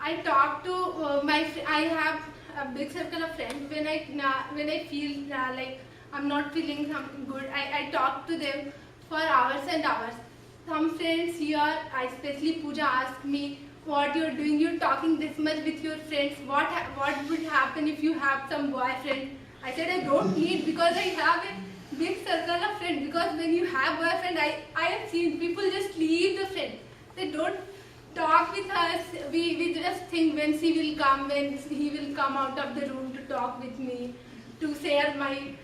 I talk to I have a big circle of friends. When I feel like I'm not feeling something good, I talk to them for hours and hours. Some friends here, especially Pooja, ask me what you're doing. You're talking this much with your friends. What would happen if you have some boyfriend? I said I don't need, because I have a big circle of friends. Because when you have boyfriend, I have seen people just leave the friend. They don't talk with us. We just think when he will come out of the room to talk with me, to share my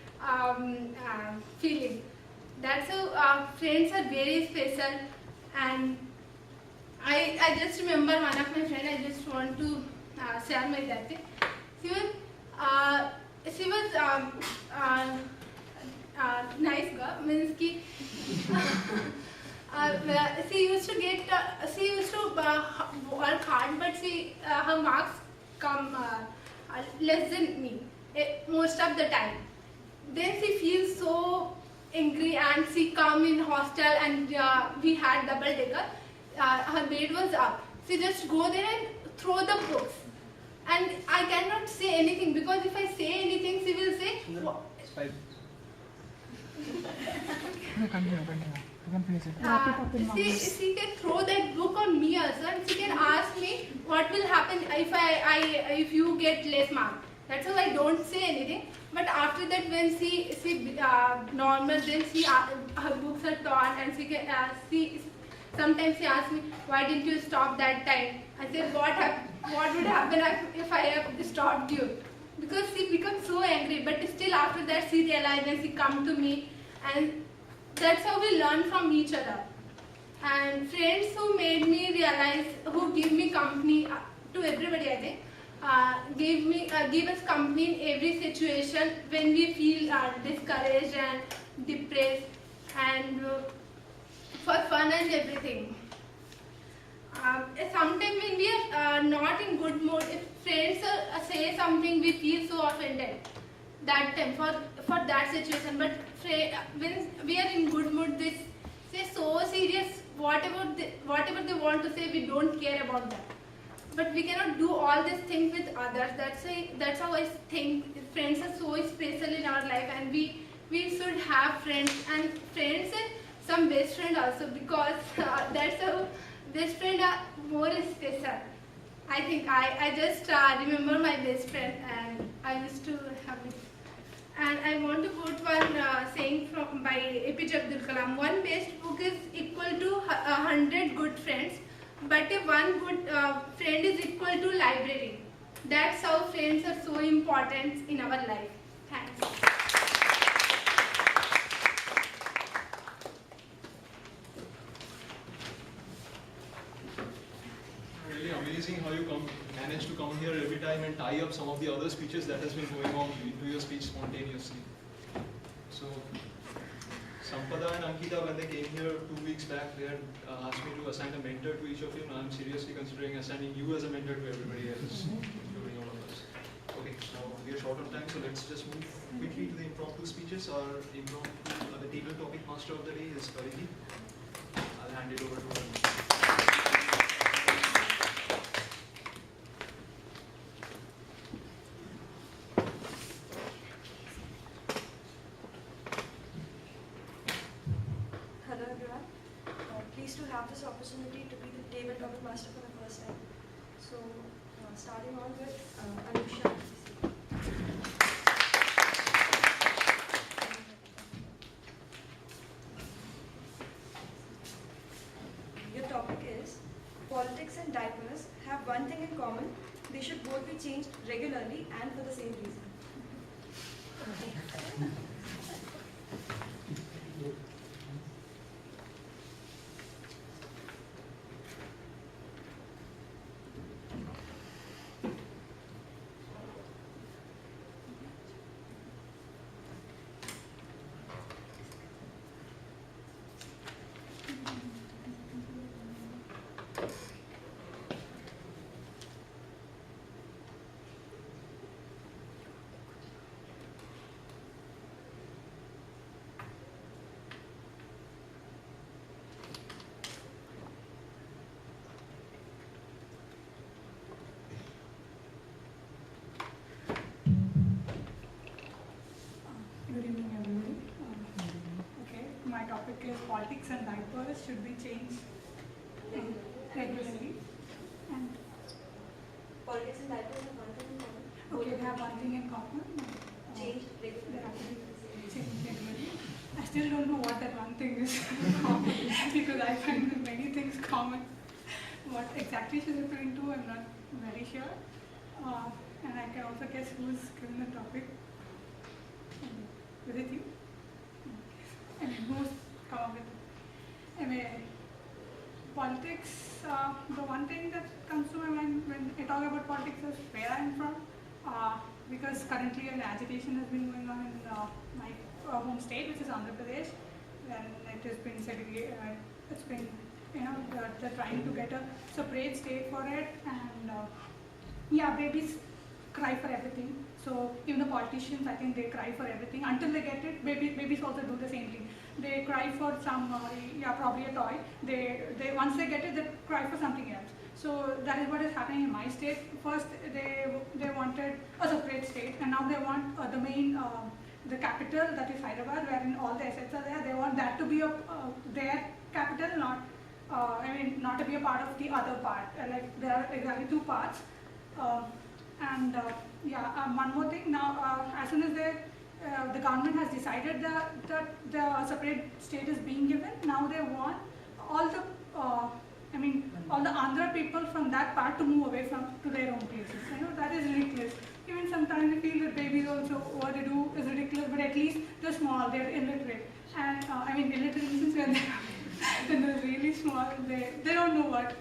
feeling. That's how friends are very special. And I just remember one of my friends. I just want to share my that thing. She was uh, she was nice girl, means ki she used to work hard, but her marks come less than me most of the time. Then she feels so angry and she come in hostel, and we had double decker. Her bed was up. She just go there and throw the books. And I cannot say anything, because if I say anything, she will say. Continue. You can finish it. She can throw that book on me also, and she can ask me what will happen if you get less mark. That's how I don't say anything. But after that, when she normal, then her books are torn, and she sometimes she asks me, why didn't you stop that time? I said, what would happen if I have stopped you? Because she becomes so angry. But still after that, she realized, and she come to me, and that's how we learn from each other. And friends who made me realize, who give me company to everybody, I think, give us company in every situation when we feel discouraged and depressed, and for fun and everything. Sometimes when we are not in good mood, if friends say something, we feel so offended that time for that situation. But when we are in good mood, they say so serious, whatever they want to say, we don't care about that. But we cannot do all these things with others. That's how I think friends are so special in our life, and we should have friends, and some best friend also, because that's how best friend are more special. I think I just remember my best friend, and I used to have it. And I want to quote one saying by APJ Abdul Kalam. One best book is equal to 100 good friends, but one good friend is equal to library. That's how friends are so important in our life. Thanks. Really amazing how you manage to come here every time and tie up some of the other speeches that has been going on into your speech spontaneously. So, Sampada and Ankita, when they came here 2 weeks back, they had asked me to assign a mentor to each of you, and I'm seriously considering assigning you as a mentor to everybody else, including all of us. Okay, now we are short of time, so let's just move quickly to the impromptu speeches. Our the table topic master of the day is Pariji. I'll hand it over to her. This opportunity to be the table topic master for the first time. So, starting on with Anusha. Your topic is, politics and diapers have one thing in common: they should both be changed regularly and for the same reason. politics and diapers should be changed regularly. And Politics and diapers have one thing in common. okay, they have one thing in common. Changed They regularly. have to be changed regularly. I still don't know what that one thing is because I find many things common. What exactly she's referring to, I'm not very sure. And I can also guess who's given the topic. Is it you? I mean, who's come up with it? Anyway, politics, the one thing that comes to my mind when I talk about politics is where I'm from. Because currently an agitation has been going on in my home state, which is Andhra Pradesh, and it has been segregated. It's been, they're trying to get a separate state for it, and yeah, babies cry for everything. So even the politicians, I think they cry for everything until they get it. Babies also do the same thing. They cry for some, probably a toy. They once they get it, they cry for something else. So that is what is happening in my state. First, they wanted a separate state, and now they want the main, the capital, that is Hyderabad, wherein all the assets are there. They want that to be their capital, not not to be a part of the other part. Like there are exactly two parts. One more thing. Now, as soon as the government has decided that the separate state is being given, now they want all the all the Andhra people from that part to move away to their own places. That is ridiculous. Even sometimes I feel that babies also, what they do is ridiculous, but at least they're small, they're illiterate. And illiterate means when they're really small, they don't know what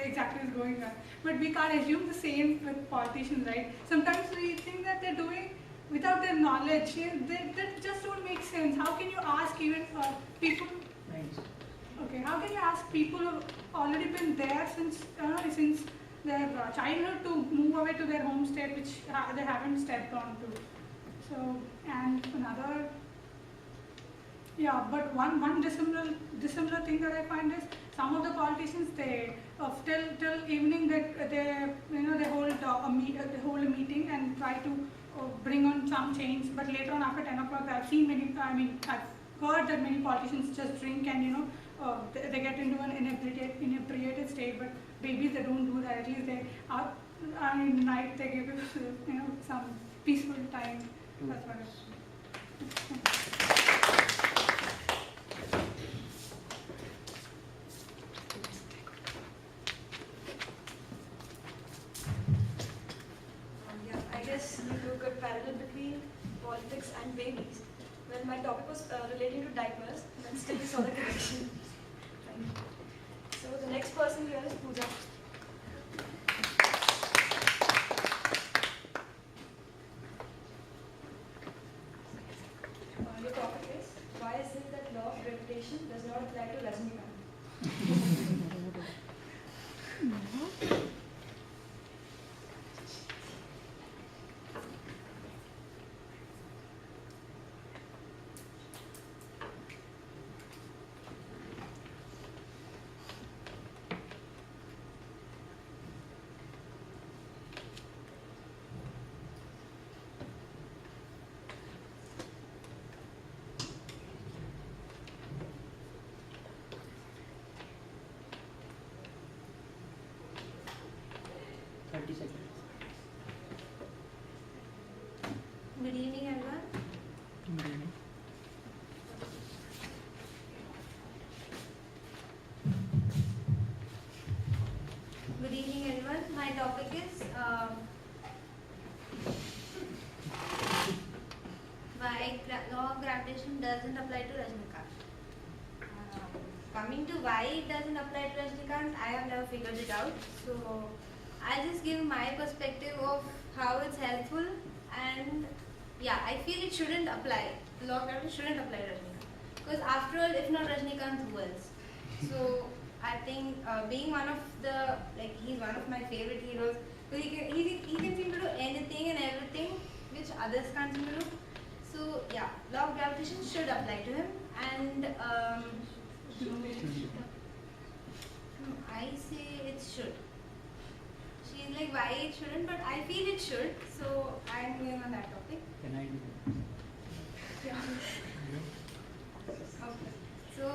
exactly is going on. But we can't assume the same with politicians, right? Sometimes we think that they're doing without their knowledge. That just don't make sense. How can you ask even people? Okay, how can you ask people who've already been there since their childhood to move away to their home state, which they haven't stepped on to? So, and another, but one dissimilar thing that I find is some of the politicians, they till evening they hold a meeting and try to bring on some change, but later on after 10 o'clock I've heard that many politicians just drink and they get into an inebriated state, but babies, they don't do that. At least they are night they give some peaceful time. That's what I guess you drew a good parallel between politics and babies. Well, my topic was relating to diapers, and still we saw the connection. So the next person here is Pooja. Your topic is, why is it that law of gravitation does not apply to Rajinikanth? Good evening, everyone. Good evening, everyone. My topic is why law of gravitation doesn't apply to Rajinikanth. Coming to why it doesn't apply to Rajinikanth, I have never figured it out. So I'll just give my perspective of how it's helpful, and I feel it shouldn't apply. Law of gravity shouldn't apply to Rajinikanth. Because after all, if not Rajinikanth, who else? So I think being one of the, he's one of my favorite heroes. Because he can seem to do anything and everything which others can't seem to do. So law of gravitation should apply to him. And I say it should. She's like, why it shouldn't, but I feel it should. So I'm going on that topic. Can I do Okay. So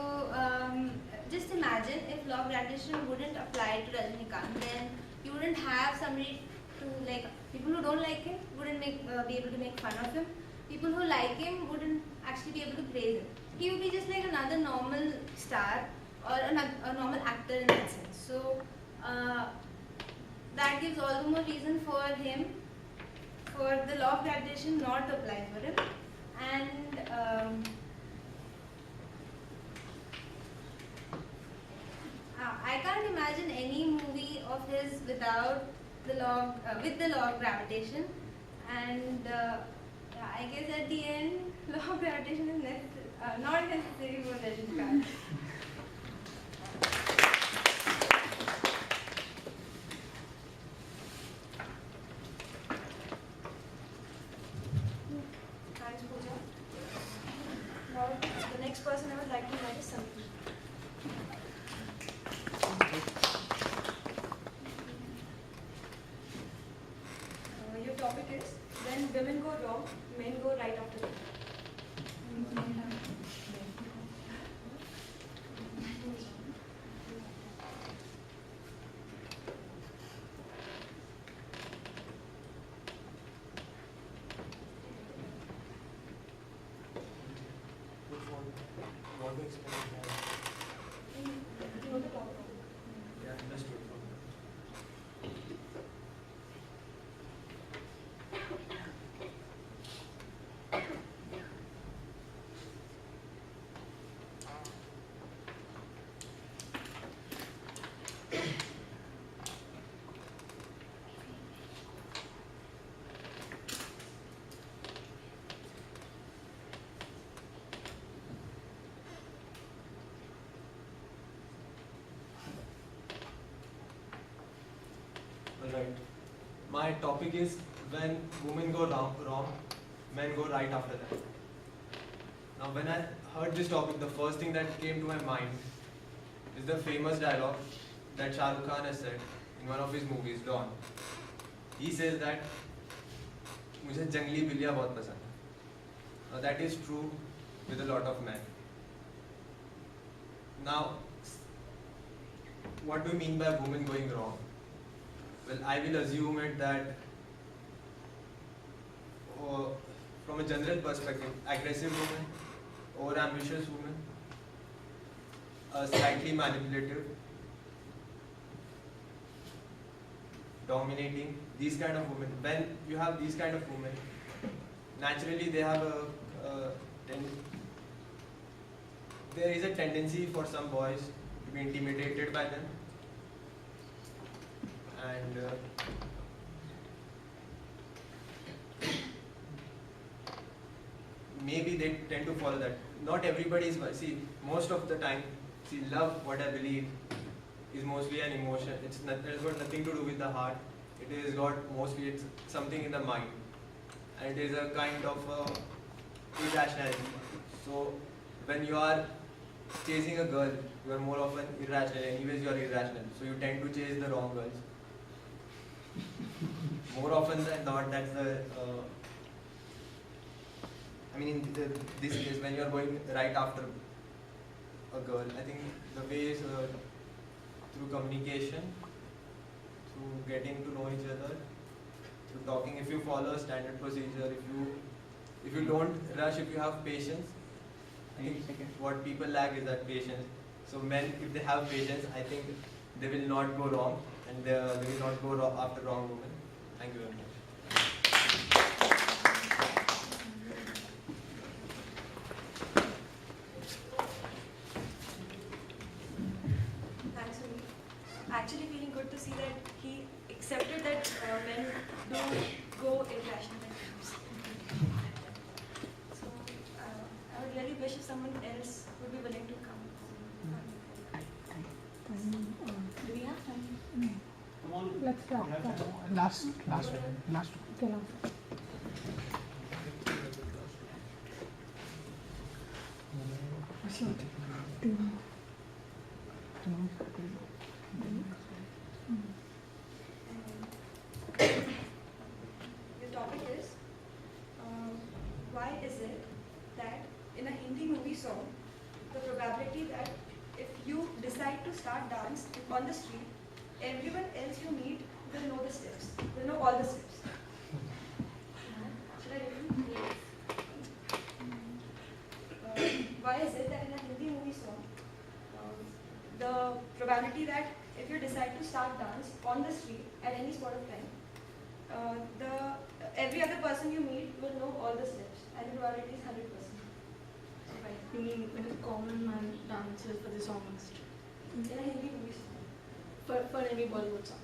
just imagine if law of gravitation wouldn't apply to Rajinikanth, then you wouldn't have somebody to like. People who don't like him wouldn't be able to make fun of him. People who like him wouldn't actually be able to praise him. He would be just like another normal star or a normal actor in that sense. So that gives all the more reason for him, for the law of gravitation not to apply for him. And I can't imagine any movie of his without the law, with the law of gravitation. And I guess at the end, law of gravitation is not necessary for Rajinikanth. Thanks, Pooja. Now, the next person I would like to invite is Samir. Your topic is when women go wrong, men go right after them. Want to explain that? You know the topic. Yeah, understood. Alright. My topic is when women go wrong, men go right after them. Now, when I heard this topic, the first thing that came to my mind is the famous dialogue that Shah Rukh Khan has said in one of his movies, Dawn. He says that मुझे जंगली बिल्लियाँ बहुत पसंद है. Now, that is true with a lot of men. Now, what do you mean by women going wrong? Well, I will assume it that from a general perspective, aggressive women, over ambitious women, slightly manipulative, dominating, these kind of women. When you have these kind of women, naturally they have there is a tendency for some boys to be intimidated by them. And maybe they tend to follow that. Not everybody is, see, most of the time, see, love, what I believe, is mostly an emotion. It's got nothing to do with the heart. It is got mostly, it's something in the mind. And it is a kind of irrationality. So when you are chasing a girl, you are more often irrational. Anyways, you are irrational. So you tend to chase the wrong girls. More often than not, that's the. I mean, in this case, when you are going right after a girl, I think the way is through communication, through getting to know each other, through talking. If you follow a standard procedure, if you don't rush, if you have patience, I think what people lack is that patience. So men, if they have patience, I think they will not go wrong, and they will not go after wrong women. Thank you very much. Thanks, Sumi. Actually feeling good to see that he accepted that men do go irrational at times. So I would really wish if someone else would be willing to come. Do we have time? Let's start. Last one. Okay, last. The topic is why is it that in a Hindi movie song the probability start dance on the street, everyone else you meet will know the steps, will know all the steps. Should I repeat? Why is it that in a Hindi movie song, the probability that if you decide to start dance on the street at any spot of time, every other person you meet will know all the steps, and the probability is 100%. You mean when a common man dances for the songs? In a Hindi movie song. For any Bollywood song?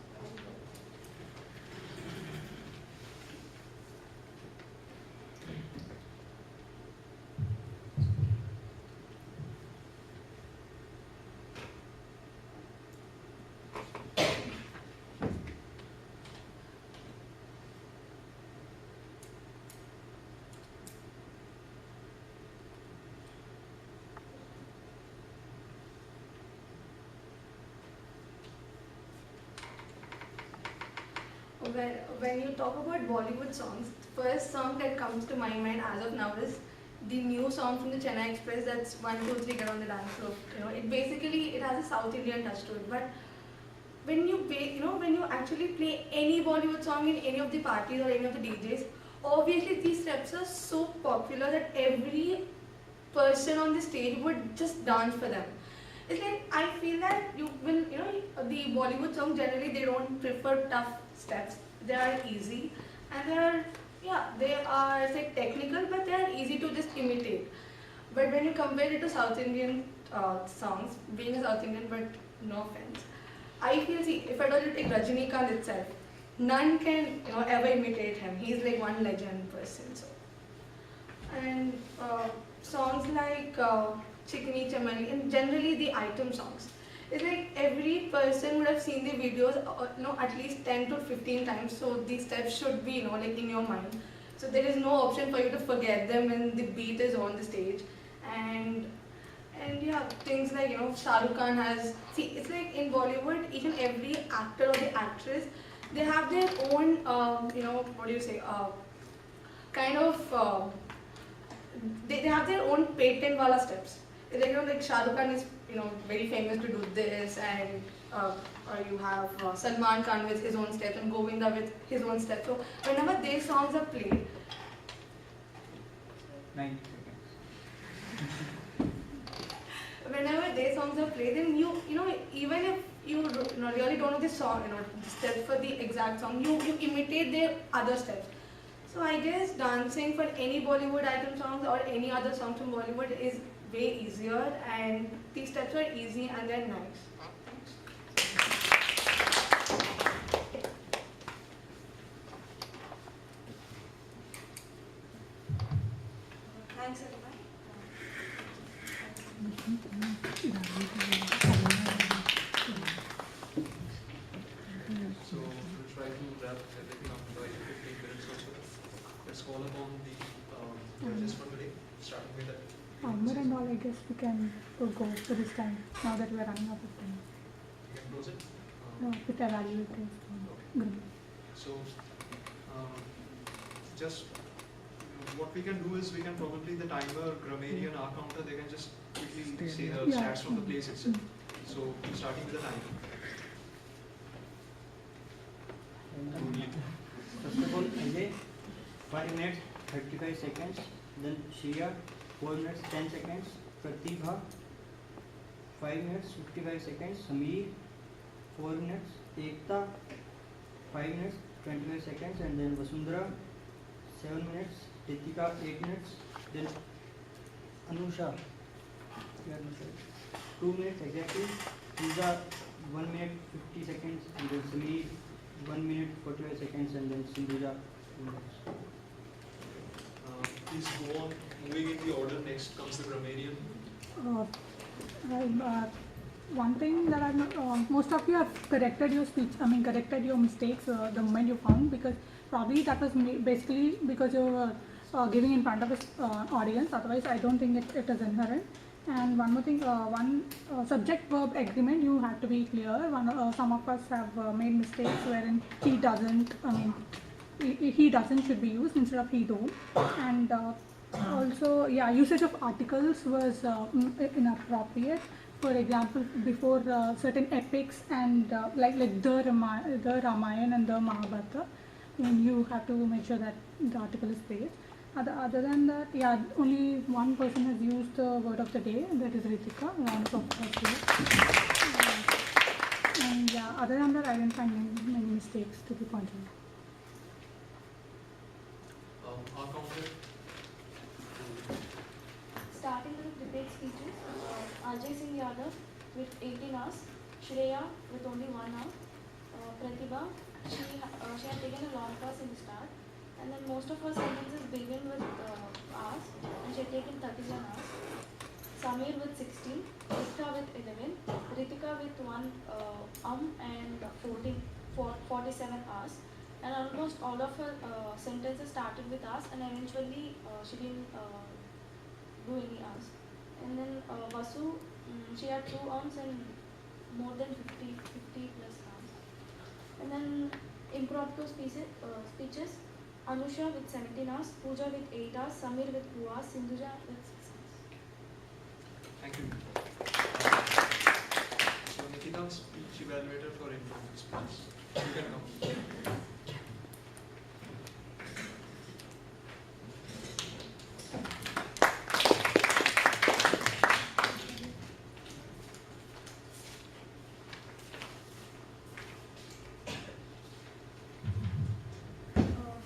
When you talk about Bollywood songs, the first song that comes to my mind as of now is the new song from the Chennai Express, that's 1, 2, 3, Get on the Dance Floor. You know, it has a South Indian touch to it. But when you actually play any Bollywood song in any of the parties or any of the DJs, obviously these steps are so popular that every person on the stage would just dance for them. It's like, I feel that the Bollywood songs generally, they don't prefer tough steps. They are easy and they are like technical, but they are easy to just imitate. But when you compare it to South Indian songs, being a South Indian, but no offense, I feel, if I were to take Rajinikanth itself, none can ever imitate him. He's like one legend person. So, and songs like Chikni Chamali, and generally the item songs, it's like every person would have seen the videos at least 10 to 15 times, so these steps should be like in your mind. So there is no option for you to forget them when the beat is on the stage. And yeah, things like Shah Rukh Khan has, it's like in Bollywood, each and every actor or the actress, they have their own they have their own patent wala steps. Like Shah Rukh Khan is very famous to do this, and you have Salman Khan with his own steps and Govinda with his own steps. So whenever their songs are played, 9 whenever their songs are played, then even if you really don't know the song, the steps for the exact song, you imitate their other steps. So I guess dancing for any Bollywood item songs or any other songs from Bollywood is way easier, and these steps are easy and they're nice. Thanks, everyone. So we'll try to wrap everything up by 15 minutes or so. Let's call upon the judges for today, starting with that. Timer and all, I guess we can go for this time, now that we are running out of time. You can close it. With evaluators. Okay. So, just what we can do is we can probably the timer, grammarian, our counter, they can just quickly say the stats from the place itself. So, starting with the timer. First of all, Ajay, 5 minutes 35 seconds. Then Shreya, 4 minutes 10 seconds. Pratibha, 5 minutes 55 seconds. Sameer, 4 minutes. Ekta, 5 minutes 25 seconds. And then Vasundhara, 7 minutes. Ritika, 8 minutes. Then Anusha, 2 minutes exactly. Pooja, 1 minute 50 seconds. And then Sameer, 1 minute 45 seconds. And then Sindhuja, 2 minutes. Please go on moving in the order. Next comes the grammarian. One thing that I've most of you have corrected your speech. Corrected your mistakes the moment you found, because probably that was basically because you were giving in front of an audience. Otherwise, I don't think it is inherent. And one more thing, subject-verb agreement, you have to be clear. Some of us have made mistakes wherein he doesn't. He doesn't should be used instead of he don't. And also, usage of articles was inappropriate. for example, before certain epics and like the Ramayana and the Mahabharata, you have to make sure that the article is placed. Other than that, yeah, only one person has used the word of the day, that is Ritika. Round of applause to her. And yeah, other than that, I didn't find many mistakes to be pointed out. Our counter. Starting with debate speeches, Ajay Singh Yadav with 18 hours, Shreya with only 1 hour, Pratibha, she had taken a long pause in the start, and then most of her sentences begin with hours, and she had taken 31 hours. Samir with 16, Ritika with 11, Ritika with 1 and 47 hours, and almost all of her sentences started with hours, and eventually she didn't do any hours. And then Vasu, she had 2 hours and more than 50 plus hours. And then impromptu speeches, Anusha with 17 hours, Pooja with 8 hours, Samir with 2 hours, Sindhuja with 6 hours. Thank you. So Nikita, speech evaluator for impromptu speech. You can come.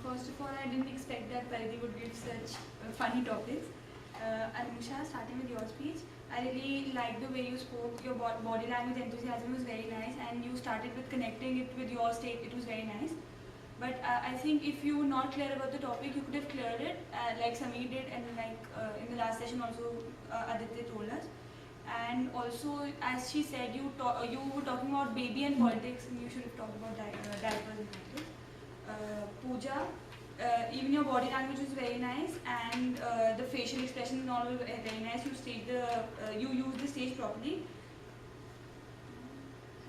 First of all, I didn't expect that Paridhi would give such funny topics. Anusha, starting with your speech, I really liked the way you spoke. Your body language enthusiasm was very nice, and you started with connecting it with your state. It was very nice. But I think if you were not clear about the topic, you could have cleared it, like Sameer did, and like in the last session also Aditya told us. And also, as she said, you were talking about baby and politics, and you should have talked about diapers and politics. Pooja, even your body language was very nice, and the facial expressions and all were very nice. You used the stage properly.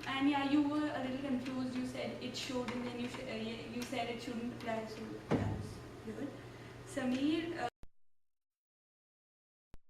And yeah, you were a little confused. You said it should, and then you said it shouldn't apply. So that was good. Sameer.